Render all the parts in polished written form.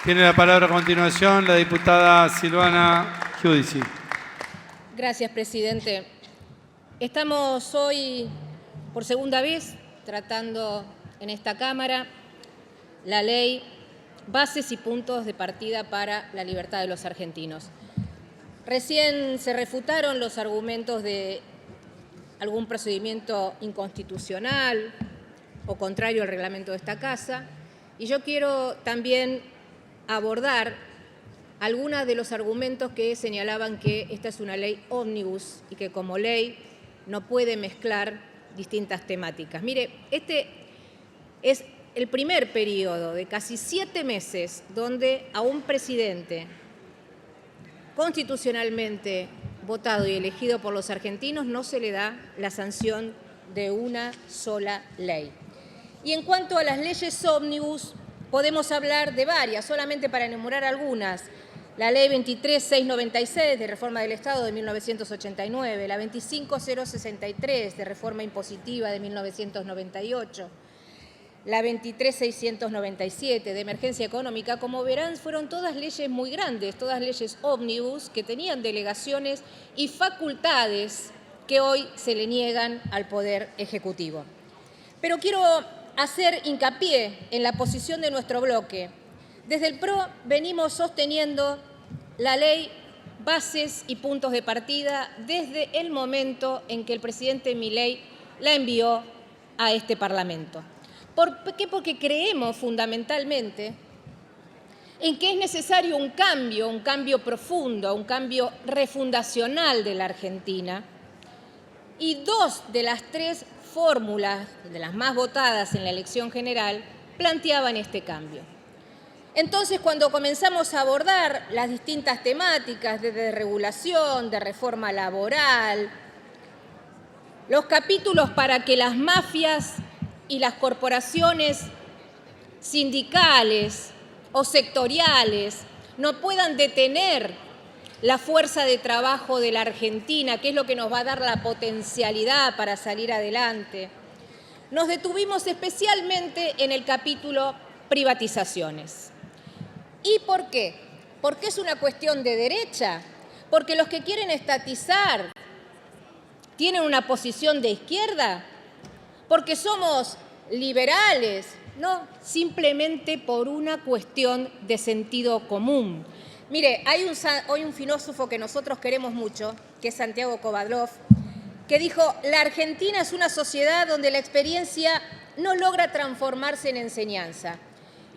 Tiene la palabra a continuación la diputada Silvana Giudici. Gracias, presidente. Estamos hoy, por segunda vez, tratando en esta Cámara la ley Bases y Puntos de Partida para la Libertad de los Argentinos. Recién se refutaron los argumentos de algún procedimiento inconstitucional o contrario al reglamento de esta Casa, y yo quiero también abordar algunos de los argumentos que señalaban que esta es una ley ómnibus y que como ley no puede mezclar distintas temáticas. Mire, este es el primer periodo de casi 7 meses donde a un presidente constitucionalmente votado y elegido por los argentinos no se le da la sanción de una sola ley. Y en cuanto a las leyes ómnibus, podemos hablar de varias, solamente para enumerar algunas. La Ley 23.696 de Reforma del Estado de 1989, la 25.063 de Reforma Impositiva de 1998, la 23.697 de Emergencia Económica. Como verán, fueron todas leyes muy grandes, todas leyes ómnibus que tenían delegaciones y facultades que hoy se le niegan al Poder Ejecutivo. Pero quiero hacer hincapié en la posición de nuestro bloque. Desde el PRO venimos sosteniendo la ley Bases y Puntos de Partida desde el momento en que el presidente Milei la envió a este Parlamento. ¿Por qué? Porque creemos fundamentalmente en que es necesario un cambio profundo, un cambio refundacional de la Argentina. Y 2 de las 3 fórmulas, de las más votadas en la elección general, planteaban este cambio. Entonces, cuando comenzamos a abordar las distintas temáticas de desregulación, de reforma laboral, los capítulos para que las mafias y las corporaciones sindicales o sectoriales no puedan detener la fuerza de trabajo de la Argentina, que es lo que nos va a dar la potencialidad para salir adelante, nos detuvimos especialmente en el capítulo privatizaciones. ¿Y por qué? ¿Porque es una cuestión de derecha? ¿Porque los que quieren estatizar tienen una posición de izquierda? ¿Porque somos liberales? No, simplemente por una cuestión de sentido común. Mire, hay hoy un filósofo que nosotros queremos mucho, que es Santiago Kovadlov, que dijo: la Argentina es una sociedad donde la experiencia no logra transformarse en enseñanza.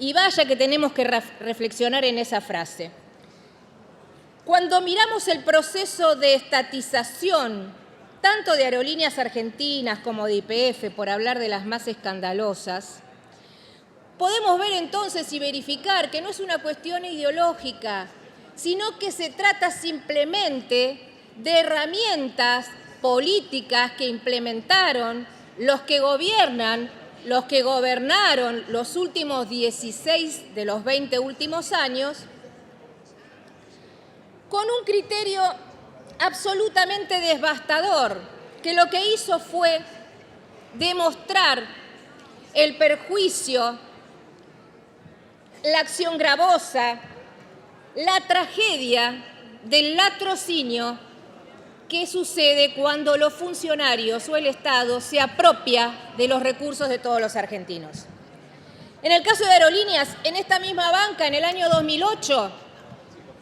Y vaya que tenemos que reflexionar en esa frase. Cuando miramos el proceso de estatización, tanto de Aerolíneas Argentinas como de YPF, por hablar de las más escandalosas, podemos ver entonces y verificar que no es una cuestión ideológica, sino que se trata simplemente de herramientas políticas que implementaron los que gobiernan, los que gobernaron los últimos 16 de los 20 últimos años, con un criterio absolutamente devastador, que lo que hizo fue demostrar el perjuicio, la acción gravosa, la tragedia del latrocinio que sucede cuando los funcionarios o el Estado se apropia de los recursos de todos los argentinos. En el caso de Aerolíneas, en esta misma banca, en el año 2008,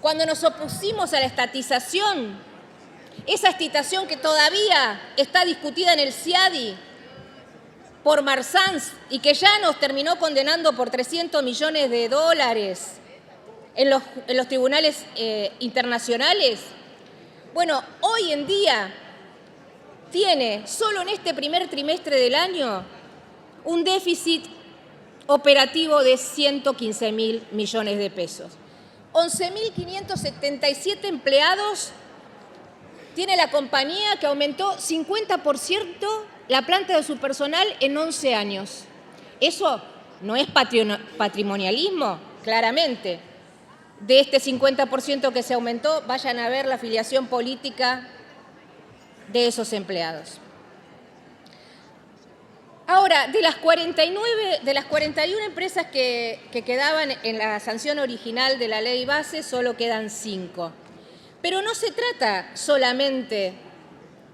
cuando nos opusimos a la estatización, esa estatización que todavía está discutida en el CIADI por Marzans y que ya nos terminó condenando por $300 millones en los tribunales internacionales. Bueno, hoy en día tiene, solo en este primer trimestre del año, un déficit operativo de 115.000 millones de pesos. 11.577 empleados tiene la compañía, que aumentó 50% la planta de su personal en 11 años. ¿Eso no es patrimonialismo? Claramente. De este 50% que se aumentó, vayan a ver la afiliación política de esos empleados. Ahora, de las 41 empresas que quedaban en la sanción original de la ley base, solo quedan 5. Pero no se trata solamente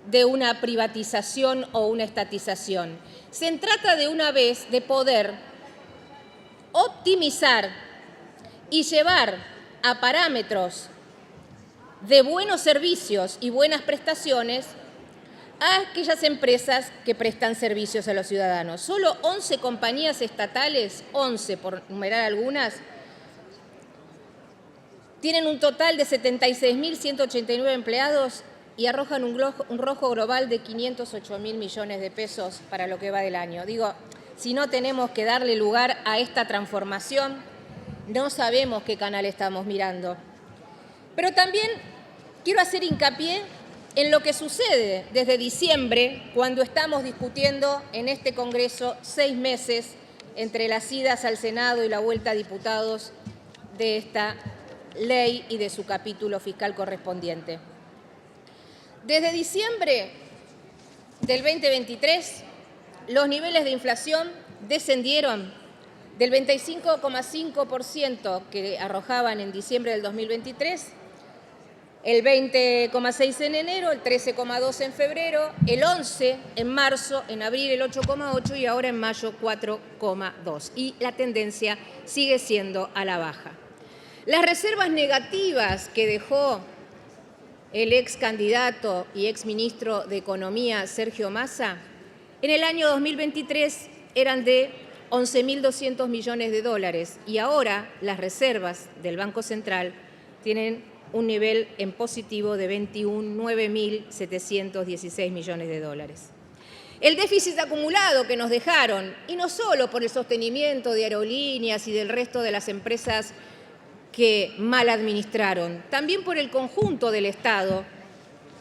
de una privatización o una estatización. Se trata de una vez de poder optimizar y llevar a parámetros de buenos servicios y buenas prestaciones a aquellas empresas que prestan servicios a los ciudadanos. Solo 11 compañías estatales, 11 por numerar algunas, tienen un total de 76.189 empleados y arrojan un rojo global de 508.000 millones de pesos para lo que va del año. Digo, si no tenemos que darle lugar a esta transformación, no sabemos qué canal estamos mirando. Pero también quiero hacer hincapié en lo que sucede desde diciembre, cuando estamos discutiendo en este Congreso 6 meses entre las idas al Senado y la vuelta a diputados de esta ley y de su capítulo fiscal correspondiente. Desde diciembre del 2023, los niveles de inflación descendieron del 25,5% que arrojaban en diciembre del 2023, el 20,6% en enero, el 13,2% en febrero, el 11% en marzo, en abril el 8,8% y ahora en mayo 4,2%. Y la tendencia sigue siendo a la baja. Las reservas negativas que dejó el ex candidato y ex ministro de Economía, Sergio Massa, en el año 2023 eran de 11.200 millones de dólares y ahora las reservas del Banco Central tienen un nivel en positivo de 29.716 millones de dólares. El déficit acumulado que nos dejaron, y no solo por el sostenimiento de aerolíneas y del resto de las empresas que mal administraron, también por el conjunto del Estado,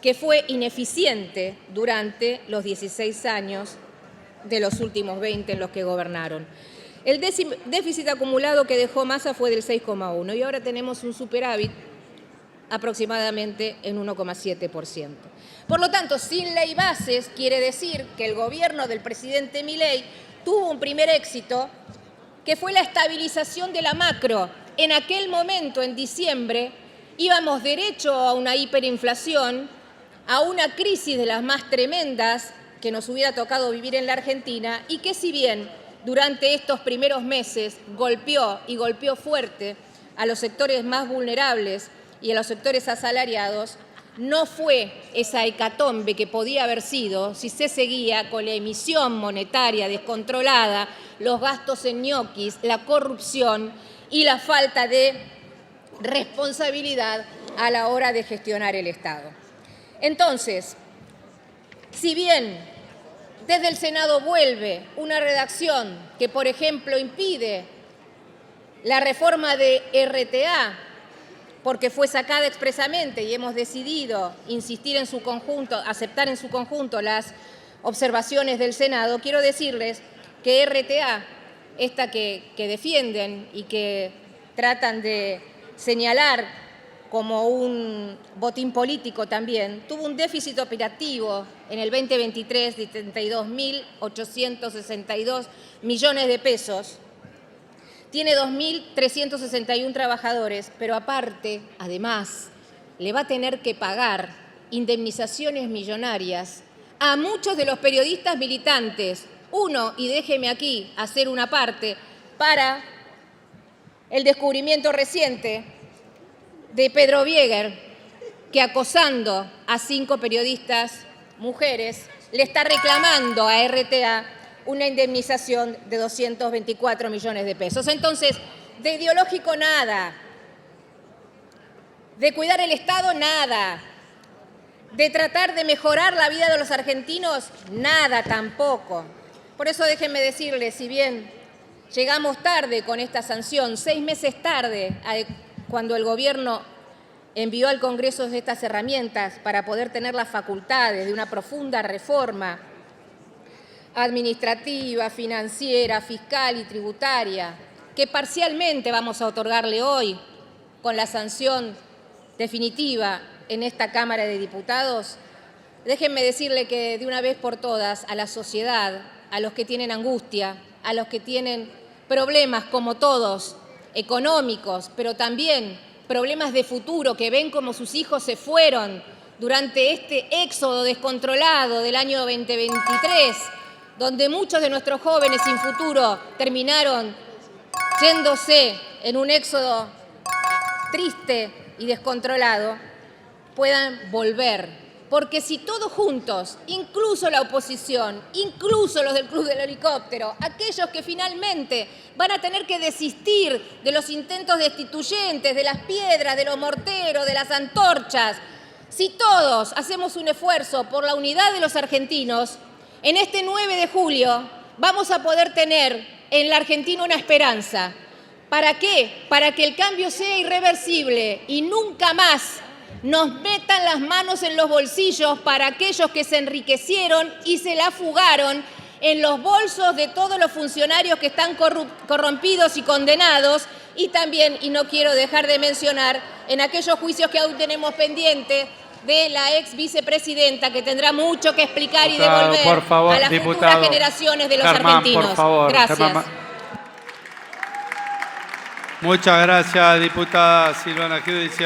que fue ineficiente durante los 16 años de los últimos 20 en los que gobernaron. El déficit acumulado que dejó Massa fue del 6,1% y ahora tenemos un superávit aproximadamente en 1,7%. Por lo tanto, sin ley bases quiere decir que el gobierno del presidente Milei tuvo un primer éxito, que fue la estabilización de la macro. En aquel momento, en diciembre, íbamos derecho a una hiperinflación, a una crisis de las más tremendas que nos hubiera tocado vivir en la Argentina y que, si bien durante estos primeros meses golpeó y golpeó fuerte a los sectores más vulnerables y a los sectores asalariados, no fue esa hecatombe que podía haber sido si se seguía con la emisión monetaria descontrolada, los gastos en ñoquis, la corrupción y la falta de responsabilidad a la hora de gestionar el Estado. Entonces, si bien desde el Senado vuelve una redacción que, por ejemplo, impide la reforma de RTA, porque fue sacada expresamente y hemos decidido insistir en su conjunto, aceptar en su conjunto las observaciones del Senado, quiero decirles que RTA, esta que defienden y que tratan de señalar como un botín político también, tuvo un déficit operativo en el 2023 de 32.862 millones de pesos. Tiene 2.361 trabajadores, pero aparte, además, le va a tener que pagar indemnizaciones millonarias a muchos de los periodistas militantes. Uno, y déjeme aquí hacer una parte, para el descubrimiento reciente de Pedro Bieger, que acosando a 5 periodistas mujeres, le está reclamando a RTA una indemnización de 224 millones de pesos. Entonces, de ideológico nada, de cuidar el Estado nada, de tratar de mejorar la vida de los argentinos nada tampoco. Por eso déjenme decirles, si bien llegamos tarde con esta sanción, 6 meses tarde, cuando el gobierno envió al Congreso estas herramientas para poder tener las facultades de una profunda reforma administrativa, financiera, fiscal y tributaria, que parcialmente vamos a otorgarle hoy con la sanción definitiva en esta Cámara de Diputados, déjenme decirle que de una vez por todas a la sociedad a los que tienen angustia, a los que tienen problemas como todos, económicos, pero también problemas de futuro, que ven como sus hijos se fueron durante este éxodo descontrolado del año 2023, donde muchos de nuestros jóvenes sin futuro terminaron yéndose en un éxodo triste y descontrolado, puedan volver. Porque si todos juntos, incluso la oposición, incluso los del Club del Helicóptero, aquellos que finalmente van a tener que desistir de los intentos destituyentes, de las piedras, de los morteros, de las antorchas, si todos hacemos un esfuerzo por la unidad de los argentinos, en este 9 de julio vamos a poder tener en la Argentina una esperanza. ¿Para qué? Para que el cambio sea irreversible y nunca más nos metan las manos en los bolsillos para aquellos que se enriquecieron y se la fugaron en los bolsos de todos los funcionarios que están corrompidos y condenados, y también, y no quiero dejar de mencionar, en aquellos juicios que aún tenemos pendientes de la ex vicepresidenta, que tendrá mucho que explicar y devolver por favor, a las futuras generaciones de los argentinos. Por favor, gracias. Muchas gracias, diputada Silvana Giudici.